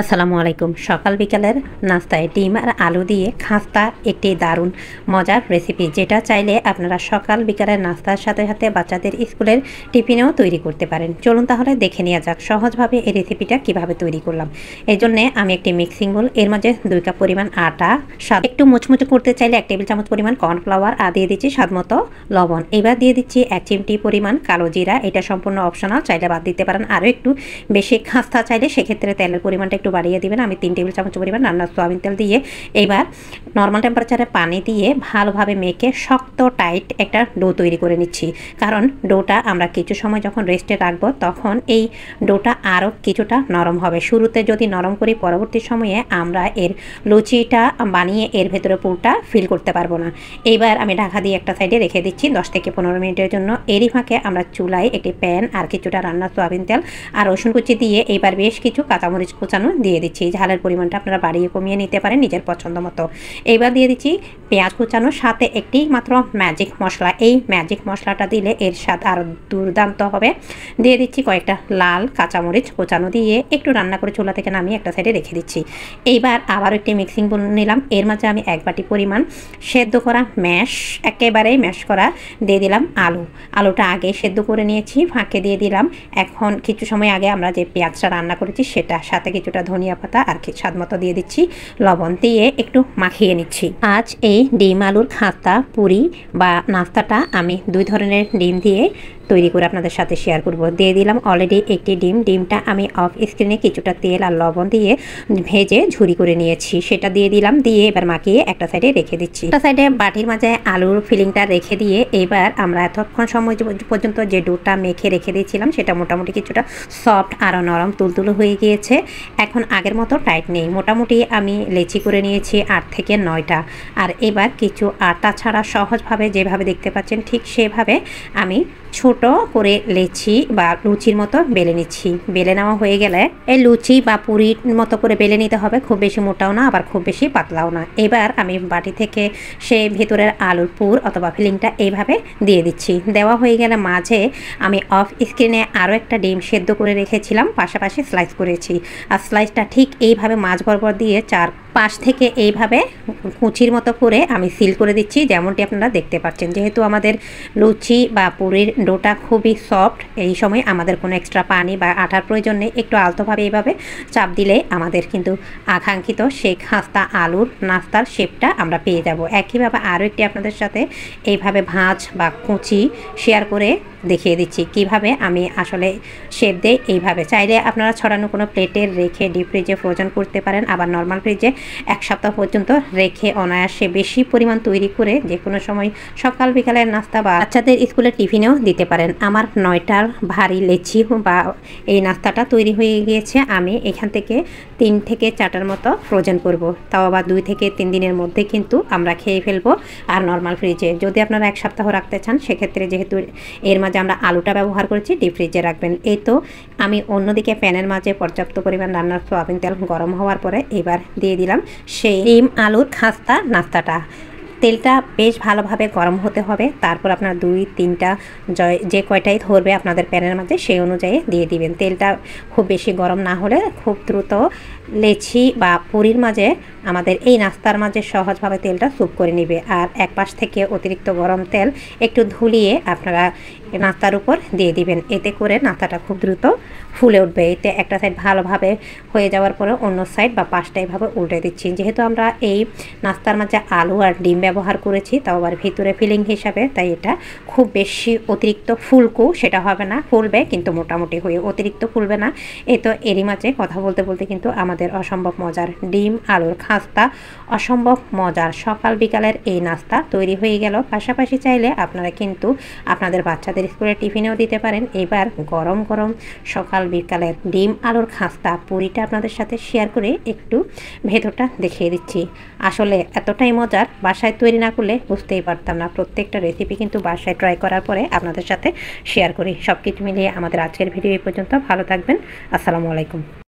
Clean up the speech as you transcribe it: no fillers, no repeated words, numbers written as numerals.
আসসালামু আলাইকুম। সকাল বিকালের নাস্তায় ডিম আর আলু দিয়ে খাস্তা একটি দারুণ মজার রেসিপি, যেটা চাইলে আপনারা সকাল বিকালের নাস্তার সাথে সাথে বাচ্চাদের স্কুলের টিফিনেও তৈরি করতে পারেন। চলুন তাহলে দেখে নেওয়া যাক সহজভাবে এই রেসিপিটা কিভাবে তৈরি করলাম। এই জন্যে আমি একটি মিক্সিং বোল, এর মাঝে 2 কাপ পরিমাণ আটা, একটু মুচমুচে করতে চাইলে 1 টেবিল চামচ পরিমাণ কর্নফ্লাওয়ার, আর দিয়ে দিচ্ছি স্বাদমতো লবণ। এবার দিয়ে দিচ্ছি 1 চিমটি পরিমাণ কালো জিরা। এটা সম্পূর্ণ অপশনাল, চাইলে বাদ দিতে পারেন। আরও একটু বেশি খাস্তা চাইলে সেক্ষেত্রে তেলের পরিমাণটা একটু বাড়িয়ে দিবেন। আমি 3 টেবিল চামচ পরিমাণ রান্নার সয়াবিন তেল দিয়ে এবার নর্মাল টেম্পারেচারে পানি দিয়ে ভালোভাবে মেখে শক্ত টাইট একটা ডো তৈরি করে নিচ্ছি। কারণ ডোটা আমরা কিছু সময় যখন রেস্টে রাখবো তখন এই ডোটা আরও কিছুটা নরম হবে। শুরুতে যদি নরম করি, পরবর্তী সময়ে আমরা এর লুচিটা বানিয়ে এর ভেতরে পুরটা ফিল করতে পারবো না। এইবার আমি ঢাকা দিয়ে একটা সাইডে রেখে দিচ্ছি 10 থেকে 15 মিনিটের জন্য। এরই ফাঁকে আমরা চুলায় একটি প্যান আর কিছুটা রান্নার সয়াবিন তেল আর রসুন কুচি দিয়ে এইবার বেশ কিছু কাঁচামরিচ কুচানো দিয়ে দিচ্ছি। ঝালের পরিমাণটা আপনারা বাড়িয়ে কমিয়ে নিতে পারেন নিজের পছন্দ মতো। এইবার দিয়ে দিচ্ছি পেঁয়াজ কুচানো, সাথে একটি মাত্র ম্যাজিক মশলা। এই ম্যাজিক মশলাটা দিলে এর স্বাদ আরও দুর্দান্ত হবে। দিয়ে দিচ্ছি কয়েকটা লাল কাঁচামরিচ কুচানো দিয়ে একটু রান্না করে চুলা থেকে নামিয়ে একটা সাইডে রেখে দিচ্ছি। এইবার আবার একটি মিক্সিং বোল নিলাম, এর মাঝে আমি 1 বাটি পরিমাণ সেদ্ধ করা একেবারেই ম্যাশ করা দিয়ে দিলাম আলুটা আগে সেদ্ধ করে নিয়েছি, ফাঁকে দিয়ে দিলাম এখন কিছু সময় আগে আমরা যে পেঁয়াজটা রান্না করেছি সেটা, সাথে কিছুটা ধনিয়া পাতা আর স্বাদ মতো দিয়ে দিচ্ছি লবণ, দিয়ে একটু মাখিয়ে নিচ্ছি। আজ এই ডিম আলুর খাস্তা পুরি বা নাস্তাটা আমি 2 ধরনের ডিম দিয়ে তৈরি করে আপনাদের সাথে শেয়ার করব। দিয়ে দিলাম অলরেডি একটি ডিমটা আমি অফ স্ক্রিনে কিছুটা তেল আর লবণ দিয়ে ভেজে ঝুরি করে নিয়েছি, সেটা দিয়ে দিলাম। দিয়ে এবার মাখিয়ে একটা সাইডে রেখে দিচ্ছি। একটা সাইডে বাটির মাঝে আলুর ফিলিংটা রেখে দিয়ে এবার আমরা এতক্ষণ সময় পর্যন্ত যে ডোটা মেখে রেখে দিয়েছিলাম সেটা মোটামুটি কিছুটা সফট আরও নরম তুলতুলো হয়ে গিয়েছে। এখন আগের মতো টাইট নেই, মোটামুটি আমি লেচি করে নিয়েছি 8 থেকে 9টা। আর এবার কিছু আটা ছাড়া সহজভাবে যেভাবে দেখতে পাচ্ছেন ঠিক সেভাবে আমি ছোট করে লেচি বা লুচির মতো বেলে নিচ্ছি। বেলে নেওয়া হয়ে গেলে এই লুচি বা পুরির মতো করে বেলে নিতে হবে, খুব বেশি মোটাও না আবার খুব বেশি পাতলাও না। এবার আমি বাটি থেকে সেই ভেতরের আলুর পুর অথবা ফিলিংটা এইভাবে দিয়ে দিচ্ছি। দেওয়া হয়ে গেলে মাঝে আমি অফ স্ক্রিনে আরও একটা ডিম সেদ্ধ করে রেখেছিলাম, পাশাপাশি স্লাইস করেছি। আর স্লাইসটা ঠিক এইভাবে মাঝ বরাবর দিয়ে 4 পাশ থেকে এইভাবে কুচির মতো করে আমি সিল করে দিচ্ছি, যেমনটি আপনারা দেখতে পাচ্ছেন। যেহেতু আমাদের লুচি বা পুরির ডোটা খুবই সফট, এই সময় আমাদের কোনো এক্সট্রা পানি বা আটার প্রয়োজন নেই। একটু আলতোভাবে এইভাবে চাপ দিলে আমাদের কিন্তু আকাঙ্ক্ষিত সেই খাস্তা আলুর নাস্তার শেপটা আমরা পেয়ে যাব। একইভাবে আরও একটি আপনাদের সাথে এইভাবে ভাঁজ বা কুচি শেয়ার করে দেখিয়ে দিচ্ছি কিভাবে আমি আসলে শেপ দেই। এইভাবে চাইলে আপনারা ছড়ানো কোনো প্লেটে রেখে ডিপ ফ্রিজে ফ্রোজেন করতে পারেন, আবার নর্মাল ফ্রিজে 1 সপ্তাহ পর্যন্ত রেখে অনায়াসে বেশি পরিমাণ তৈরি করে যে কোনো সময় সকাল বিকালের নাস্তা বা বাচ্চাদের স্কুলের টিফিনেও দিতে পারেন। আমার 9টার ভারী লেচি বা এই নাস্তাটা তৈরি হয়ে গিয়েছে। আমি এখান থেকে 3 থেকে 4টার মতো ফ্রোজেন করব, তাও আবার 2 থেকে 3 দিনের মধ্যে কিন্তু আমরা খেয়ে ফেলবো। আর নর্মাল ফ্রিজে যদি আপনারা 1 সপ্তাহ রাখতে চান সেক্ষেত্রে যেহেতু এর মাঝে আমরা আলুটা ব্যবহার করেছি ডিপ ফ্রিজে রাখবেন। এই তো আমি অন্যদিকে প্যানের মাঝে পর্যাপ্ত পরিমাণ রান্নার সয়াবিন তেল গরম হওয়ার পরে এবার দিয়ে দিলাম সেই ডিম আলুর খাস্তা নাস্তাটা। তেলটা বেশ ভালোভাবে গরম হতে হবে, তারপর আপনার 2-3টা যে কয়টাই ধরবে আপনাদের প্যানের মাঝে সেই অনুযায়ী দিয়ে দিবেন। তেলটা খুব বেশি গরম না হলে খুব দ্রুত লেচি বা পুরির মাঝে আমাদের এই নাস্তার মাঝে সহজভাবে তেলটা স্যুপ করে নেবে। আর এক পাশ থেকে অতিরিক্ত গরম তেল একটু ধুলিয়ে আপনারা নাস্তার উপর দিয়ে দিবেন, এতে করে নাস্তাটা খুব দ্রুত ফুলে উঠবে। এতে একটা সাইড ভালোভাবে হয়ে যাওয়ার পরে অন্য সাইড বা পাশটা এইভাবে উল্টে দিচ্ছি। যেহেতু আমরা এই নাস্তার মাঝে আলু আর ডিম ব্যবহার করেছি, তাও আবার ভিতরে ফিলিং হিসাবে, তাই এটা খুব বেশি অতিরিক্ত ফুলকো সেটা হবে না, ফুলবে কিন্তু মোটামুটি হয়ে, অতিরিক্ত ফুলবে না। এই তো এরই মাঝে কথা বলতে বলতে কিন্তু আমাদের অসম্ভব মজার ডিম আলুর খাস্তা, অসম্ভব মজার সকাল বিকালের এই নাস্তা তৈরি হয়ে গেল। পাশাপাশি চাইলে আপনারা কিন্তু আপনাদের বাচ্চাদের স্কুলের টিফিনেও দিতে পারেন। এবার গরম গরম সকাল বিকালের ডিম আলুর খাস্তা পুরিটা আপনাদের সাথে শেয়ার করে একটু ভেতরটা দেখিয়ে দিচ্ছি। আসলে এতটাই মজার, বাসায় তৈরি না করলে বুঝতেই পারতাম না। প্রত্যেকটা রেসিপি কিন্তু বাসায় ট্রাই করার পরে আপনাদের সাথে শেয়ার করি। সব কিছু মিলিয়ে আমাদের আজকের ভিডিও এই পর্যন্ত। ভালো থাকবেন। আসসালামু আলাইকুম।